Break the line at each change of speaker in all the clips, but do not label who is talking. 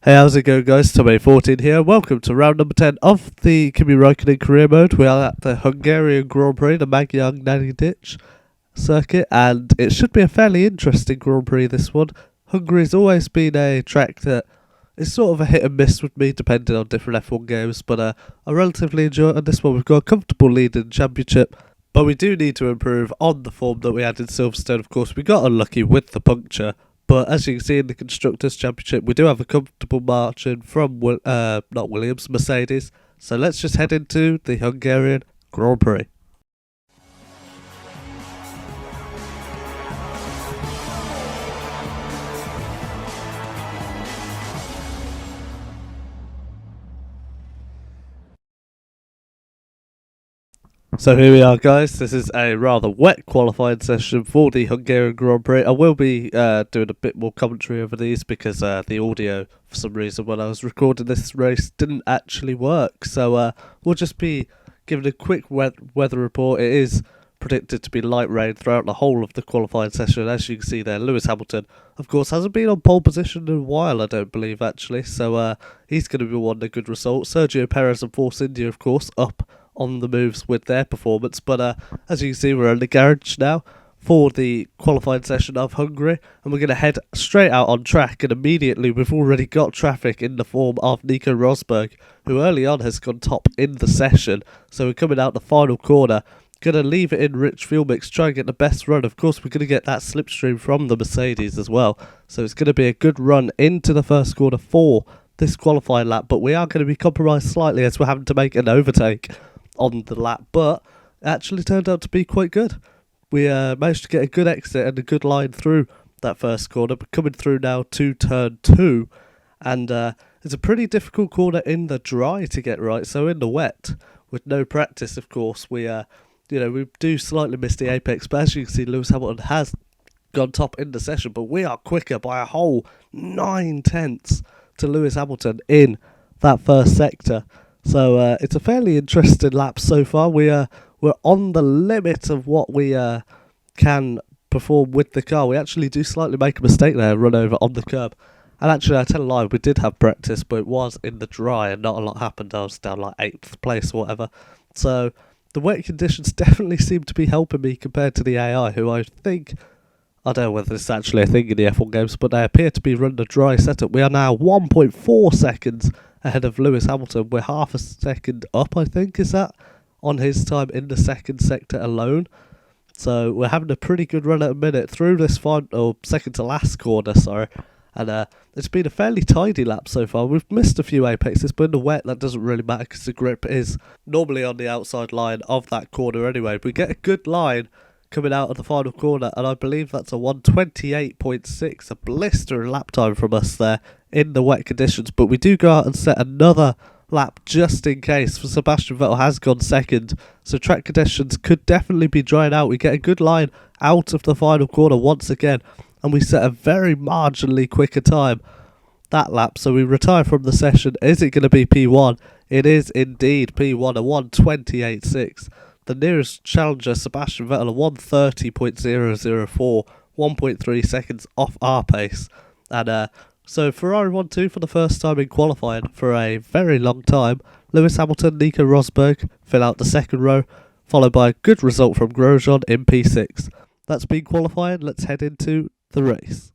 Hey, how's it going, guys? Tommy14 here. Welcome to round number 10 of the Kimi Raikkonen career mode. We are at the Hungarian Grand Prix, the Magyar Nanny Ditch circuit, and it should be a fairly interesting Grand Prix, this one. Hungary's always been a track that is sort of a hit and miss with me, depending on different F1 games, but I relatively enjoy it. On this one, we've got a comfortable lead in the championship, but we do need to improve on the form that we had in Silverstone. Of course, we got unlucky with the puncture. But as you can see in the Constructors' Championship, we do have a comfortable margin from, not Williams, Mercedes. So let's just head into the Hungarian Grand Prix. So here we are, guys. This is a rather wet qualifying session for the Hungarian Grand Prix. I will be doing a bit more commentary over these because the audio, for some reason, when I was recording this race, didn't actually work. So we'll just be giving a quick weather report. It is predicted to be light rain throughout the whole of the qualifying session. As you can see there, Lewis Hamilton, of course, hasn't been on pole position in a while, I don't believe, actually. So he's going to be wanting a good result. Sergio Perez and Force India, of course, up on the moves with their performance, but as you can see, we're in the garage now for the qualifying session of Hungary, and we're going to head straight out on track, and immediately we've already got traffic in the form of Nico Rosberg, who early on has gone top in the session. So we're coming out the final corner, going to leave it in rich fuel mix, try and get the best run. Of course, we're going to get that slipstream from the Mercedes as well, so it's going to be a good run into the first corner for this qualifying lap, but we are going to be compromised slightly as we're having to make an overtake on the lap, but it actually turned out to be quite good. We managed to get a good exit and a good line through that first corner, but coming through now to turn 2, and it's a pretty difficult corner in the dry to get right. So in the wet, with no practice, of course, we we do slightly miss the apex, but as you can see, Lewis Hamilton has gone top in the session, but we are quicker by a whole 9/10 to Lewis Hamilton in that first sector. So it's a fairly interesting lap so far. We're on the limit of what we can perform with the car. We actually do slightly make a mistake there, run over on the curb. And actually, I tell a lie, we did have practice, but it was in the dry and not a lot happened. I was down like 8th place or whatever. So the wet conditions definitely seem to be helping me compared to the AI, who I think, I don't know whether it's actually a thing in the F1 games, but they appear to be running a dry setup. We are now 1.4 seconds ahead of Lewis Hamilton. We're half a second up, I think, is that, on his time in the second sector alone. So we're having a pretty good run at a minute through this final, second to last corner, sorry. And it's been a fairly tidy lap so far. We've missed a few apexes, but in the wet that doesn't really matter because the grip is normally on the outside line of that corner anyway. We get a good line coming out of the final corner, and I believe that's a 1:28.6, a blistering lap time from us there in the wet conditions. But we do go out and set another lap just in case, for Sebastian Vettel has gone second, so track conditions could definitely be drying out. We get a good line out of the final corner once again, and we set a very marginally quicker time that lap, so we retire from the session. Is it going to be P1? It is indeed P1, a 1:28.6. The nearest challenger, Sebastian Vettel, a 1:30.004, 1.3 seconds off our pace. And so Ferrari 1-2 for the first time in qualifying for a very long time. Lewis Hamilton, Nico Rosberg fill out the second row, followed by a good result from Grosjean in P6. That's been qualifying. Let's head into the race.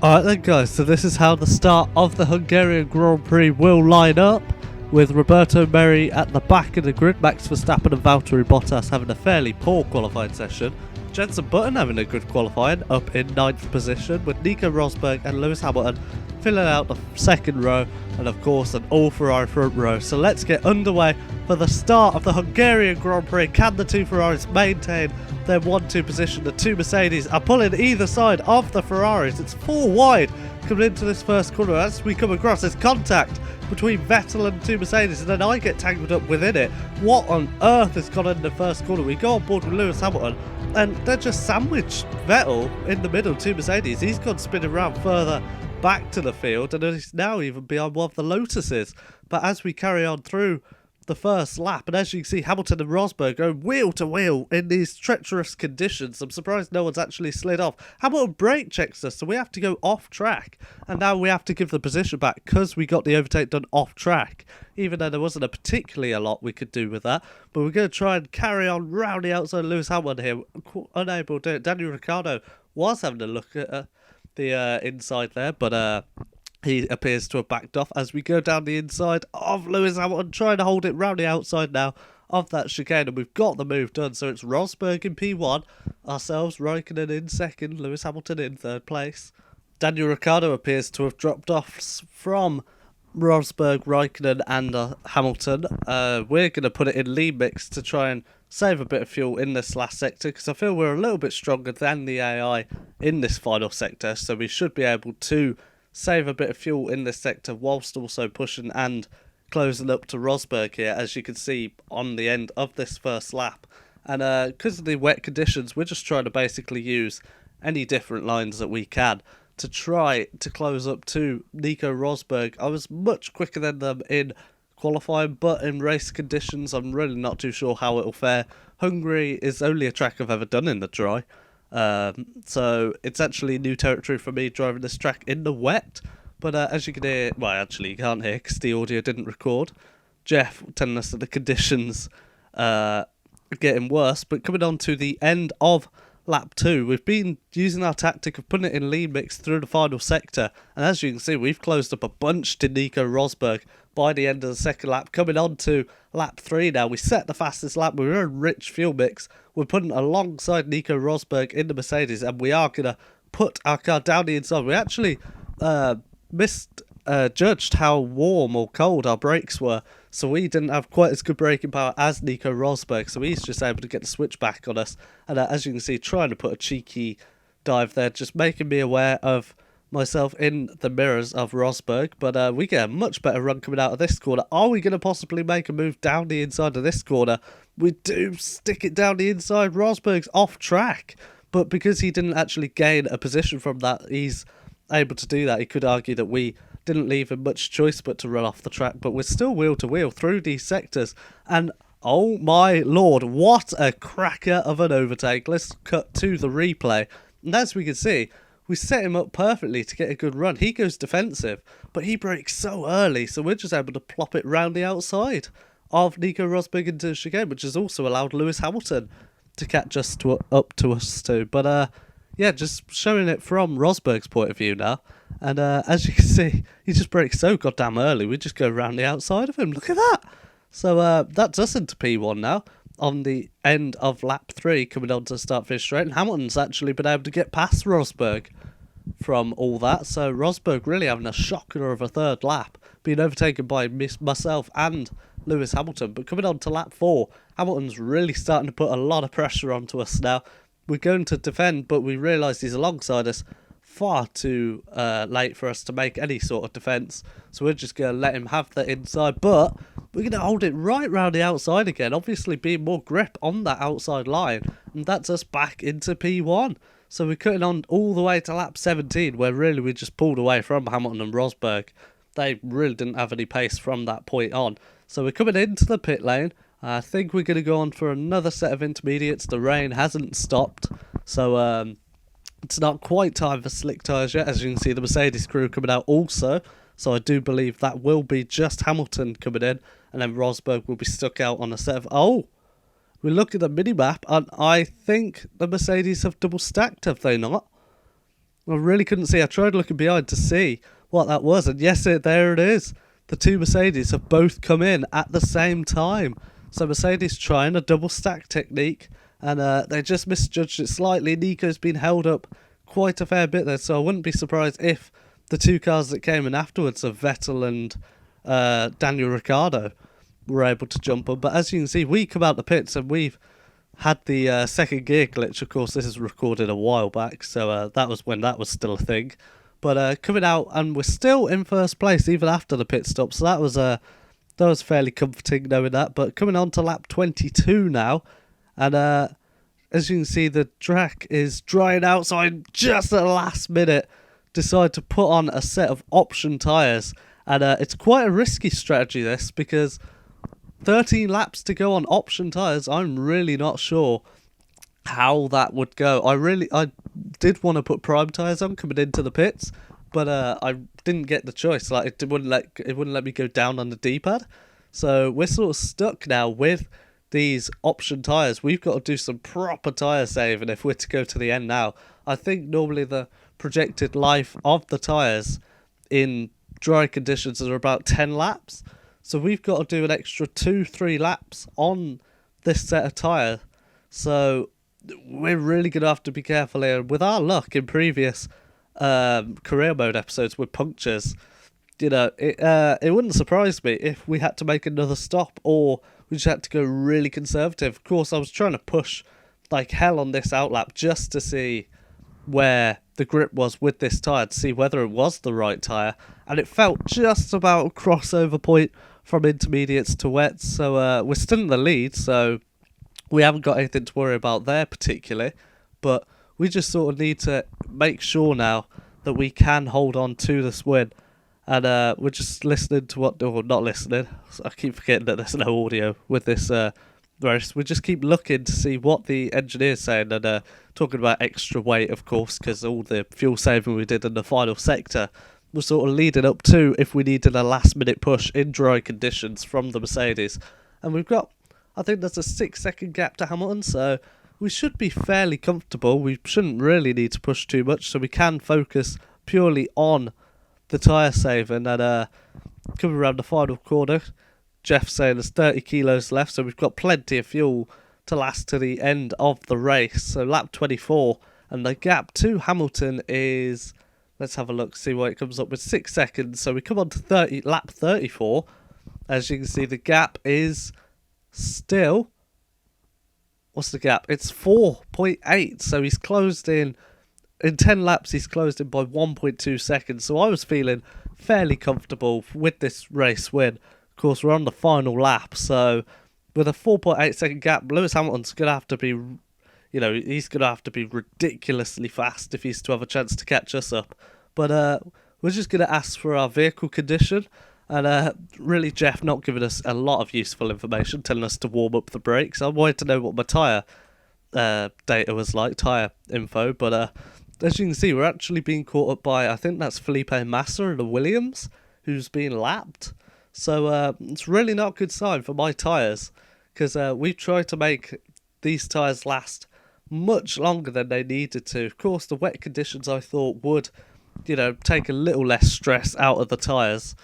Alright then, guys, so this is how the start of the Hungarian Grand Prix will line up, with Roberto Merhi at the back of the grid, Max Verstappen and Valtteri Bottas having a fairly poor qualifying session, Jenson Button having a good qualifying, up in 9th position, with Nico Rosberg and Lewis Hamilton filling out the second row, and of course an all Ferrari front row. So let's get underway for the start of the Hungarian Grand Prix. Can the two Ferraris maintain their 1-2 position? The two Mercedes are pulling either side of the Ferraris. It's 4 wide coming into this first corner. As we come across, there's contact between Vettel and two Mercedes, and then I get tangled up within it. What on earth has gone in the first corner? We go on board with Lewis Hamilton, and they're just sandwiched Vettel in the middle, two Mercedes. He's gone spinning around further back to the field, and he's now even behind one of the Lotuses. But as we carry on through the first lap, and as you can see, Hamilton and Rosberg go wheel to wheel in these treacherous conditions. I'm surprised no one's actually slid off. Hamilton brake checks us, so we have to go off track, and now we have to give the position back because we got the overtake done off track, even though there wasn't particularly a lot we could do with that. But we're going to try and carry on round the outside of Lewis Hamilton here, unable to do it. Daniel Ricciardo was having a look at the inside there, but he appears to have backed off as we go down the inside of Lewis Hamilton, trying to hold it round the outside now of that chicane, and we've got the move done. So it's Rosberg in P1, ourselves, Raikkonen in second, Lewis Hamilton in third place. Daniel Ricciardo appears to have dropped off from Rosberg, Raikkonen and Hamilton. We're going to put it in lead mix to try and save a bit of fuel in this last sector, because I feel we're a little bit stronger than the AI in this final sector, so we should be able to save a bit of fuel in this sector whilst also pushing and closing up to Rosberg here, as you can see on the end of this first lap. And because of the wet conditions, we're just trying to basically use any different lines that we can to try to close up to Nico Rosberg. I was much quicker than them in qualifying, but in race conditions I'm really not too sure how it'll fare. Hungary is only a track I've ever done in the dry, so it's actually new territory for me driving this track in the wet. But as you can hear, well, actually you can't hear because the audio didn't record, Jeff telling us that the conditions are getting worse. But coming on to the end of lap 2, we've been using our tactic of putting it in lead mix through the final sector, and as you can see, we've closed up a bunch to Nico Rosberg by the end of the second lap. Coming on to lap 3 now, we set the fastest lap, we were in rich fuel mix, we're putting alongside Nico Rosberg in the Mercedes, and we are going to put our car down the inside. We actually misjudged how warm or cold our brakes were, so we didn't have quite as good braking power as Nico Rosberg, so he's just able to get the switch back on us. And as you can see, trying to put a cheeky dive there, just making me aware of myself in the mirrors of Rosberg. But we get a much better run coming out of this corner. Are we going to possibly make a move down the inside of this corner? We do stick it down the inside. Rosberg's off track, but because he didn't actually gain a position from that, he's able to do that. He could argue that we didn't leave him much choice but to run off the track, but we're still wheel to wheel through these sectors, and oh my lord, what a cracker of an overtake. Let's cut to the replay, and as we can see, we set him up perfectly to get a good run. He goes defensive, but he brakes so early, so we're just able to plop it round the outside of Nico Rosberg into the chicane, which has also allowed Lewis Hamilton to catch us up to us too. But yeah, just showing it from Rosberg's point of view now. And as you can see, he just brakes so goddamn early. We just go round the outside of him. Look at that. So that's us into P1 now. On the end of lap 3, coming on to start finish straight. And Hamilton's actually been able to get past Rosberg from all that. So Rosberg really having a shocker of a third lap, being overtaken by myself and Lewis Hamilton. But coming on to lap 4, Hamilton's really starting to put a lot of pressure onto us now. We're going to defend, but we realise he's alongside us far too late for us to make any sort of defence. So we're just going to let him have the inside, but we're going to hold it right round the outside again, obviously being more grip on that outside line, and that's us back into P1. So we're cutting on all the way to lap 17, where really we just pulled away from Hamilton and Rosberg. They really didn't have any pace from that point on. So we're coming into the pit lane. I think we're going to go on for another set of intermediates. The rain hasn't stopped, so it's not quite time for slick tyres yet. As you can see, the Mercedes crew coming out also, so I do believe that will be just Hamilton coming in, and then Rosberg will be stuck out on a set of... Oh, we look at the mini-map, and I think the Mercedes have double stacked, have they not? I really couldn't see. I tried looking behind to see what that was, and yes, there it is. The two Mercedes have both come in at the same time. So Mercedes trying a double stack technique, and they just misjudged it slightly. Nico's been held up quite a fair bit there, so I wouldn't be surprised if the two cars that came in afterwards of Vettel and Daniel Ricciardo were able to jump on. But as you can see, we come out the pits and we've had the second gear glitch. Of course, this is recorded a while back, so that was when that was still a thing. But coming out, and we're still in first place even after the pit stop, so that was fairly comforting knowing that. But coming on to lap 22 now, and as you can see, the track is drying out, so I just at the last minute decide to put on a set of option tyres. And it's quite a risky strategy, this, because 13 laps to go on option tyres, I'm really not sure how that would go. I did want to put prime tyres on coming into the pits, but I didn't get the choice. Like, it wouldn't let me go down on the D-pad. So we're sort of stuck now with these option tyres. We've got to do some proper tyre saving if we're to go to the end now. I think normally the projected life of the tyres in dry conditions are about 10 laps. So we've got to do an extra 2-3 laps on this set of tyre. So we're really going to have to be careful here. With our luck in previous career mode episodes with punctures, you know, it wouldn't surprise me if we had to make another stop or we just had to go really conservative. Of course, I was trying to push like hell on this outlap just to see where the grip was with this tyre, to see whether it was the right tyre, and it felt just about a crossover point from intermediates to wets. So we're still in the lead, so we haven't got anything to worry about there particularly, but we just sort of need to make sure now that we can hold on to this win. And we're just listening to what, or not listening, I keep forgetting that there's no audio with this race. We just keep looking to see what the engineer's saying, and talking about extra weight, of course, because all the fuel saving we did in the final sector was sort of leading up to if we needed a last minute push in dry conditions from the Mercedes. And we've got, I think there's a 6-second gap to Hamilton, so we should be fairly comfortable. We shouldn't really need to push too much, so we can focus purely on the tyre saving. And coming around the final corner, Jeff saying there's 30 kilos left, so we've got plenty of fuel to last to the end of the race. So lap 24, and the gap to Hamilton is, let's have a look, see what it comes up with, 6 seconds. So we come on to lap 34. As you can see, the gap is still, what's the gap? It's 4.8, so he's closed in 10 laps, he's closed in by 1.2 seconds. So I was feeling fairly comfortable with this race win. Of course, we're on the final lap, so with a 4.8 second gap, Lewis Hamilton's going to have to be, you know, he's going to have to be ridiculously fast if he's to have a chance to catch us up. But we're just going to ask for our vehicle condition. And really, Jeff not giving us a lot of useful information, telling us to warm up the brakes. I wanted to know what my tyre data was like, tyre info. But as you can see, we're actually being caught up by, I think that's Felipe Massa and the Williams, who's being lapped. So it's really not a good sign for my tyres, because we've tried to make these tyres last much longer than they needed to. Of course, the wet conditions I thought would, you know, take a little less stress out of the tyres.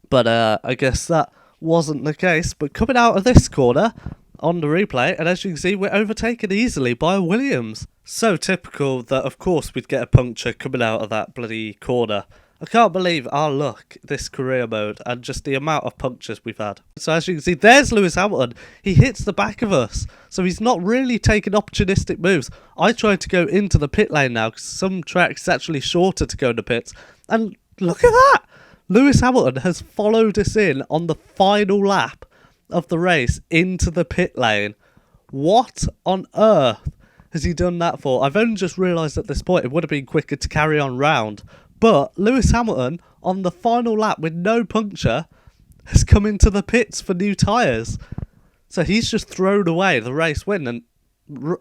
But I guess that wasn't the case. But coming out of this corner on the replay, and as you can see, we're overtaken easily by a Williams. So typical that, of course, we'd get a puncture coming out of that bloody corner. I can't believe our luck, this career mode, and just the amount of punctures we've had. So as you can see, there's Lewis Hamilton. He hits the back of us. So he's not really taking opportunistic moves. I tried to go into the pit lane now, because some tracks actually shorter to go in the pits. And look at that! Lewis Hamilton has followed us in on the final lap of the race into the pit lane. What on earth has he done that for? I've only just realised at this point it would have been quicker to carry on round. But Lewis Hamilton, on the final lap with no puncture, has come into the pits for new tyres. So he's just thrown away the race win, and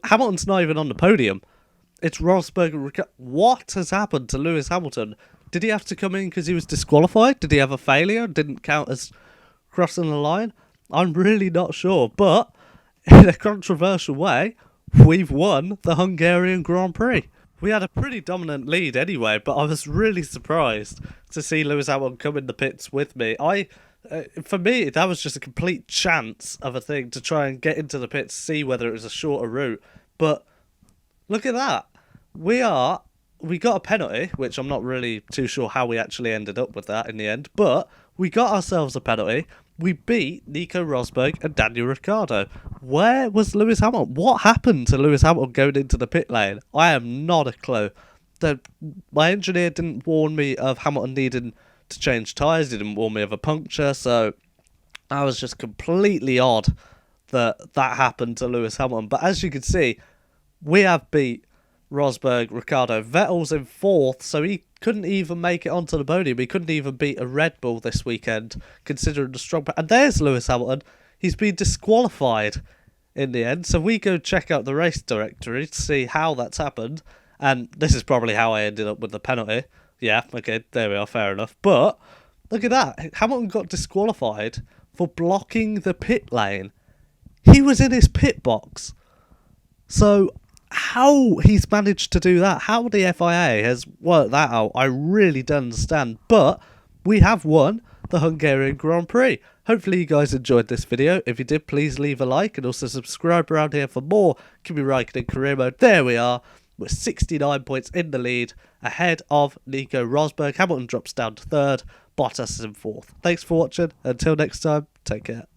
Hamilton's not even on the podium. It's Rosberg and Ricciardo. What has happened to Lewis Hamilton? Did he have to come in because he was disqualified? Did he have a failure? Didn't count as crossing the line? I'm really not sure. But in a controversial way, we've won the Hungarian Grand Prix. We had a pretty dominant lead anyway, but I was really surprised to see Lewis Hamilton come in the pits with me. For me, that was just a complete chance of a thing to try and get into the pits, see whether it was a shorter route. But look at that. We got a penalty, which I'm not really too sure how we actually ended up with that in the end, but we got ourselves a penalty. we beat Nico Rosberg and Daniel Ricciardo. Where was Lewis Hamilton? What happened to Lewis Hamilton going into the pit lane? I have not a clue. My engineer didn't warn me of Hamilton needing to change tyres. He didn't warn me of a puncture, so I was just completely odd that happened to Lewis Hamilton. But as you can see, we have beat Rosberg, Ricciardo. Vettel's in 4th, so he couldn't even make it onto the podium. He couldn't even beat a Red Bull this weekend, considering the strong... And there's Lewis Hamilton. He's been disqualified in the end. So we go check out the race directory to see how that's happened. And this is probably how I ended up with the penalty. Yeah, okay, there we are, fair enough. But look at that. Hamilton got disqualified for blocking the pit lane. He was in his pit box. So how he's managed to do that, how the FIA has worked that out, I really don't understand. But we have won the Hungarian Grand Prix. Hopefully you guys enjoyed this video. If you did, please leave a like and also subscribe around here for more Kimi Raikkonen career mode. There we are. We're 69 points in the lead, ahead of Nico Rosberg. Hamilton drops down to 3rd, Bottas is in 4th. Thanks for watching. Until next time, take care.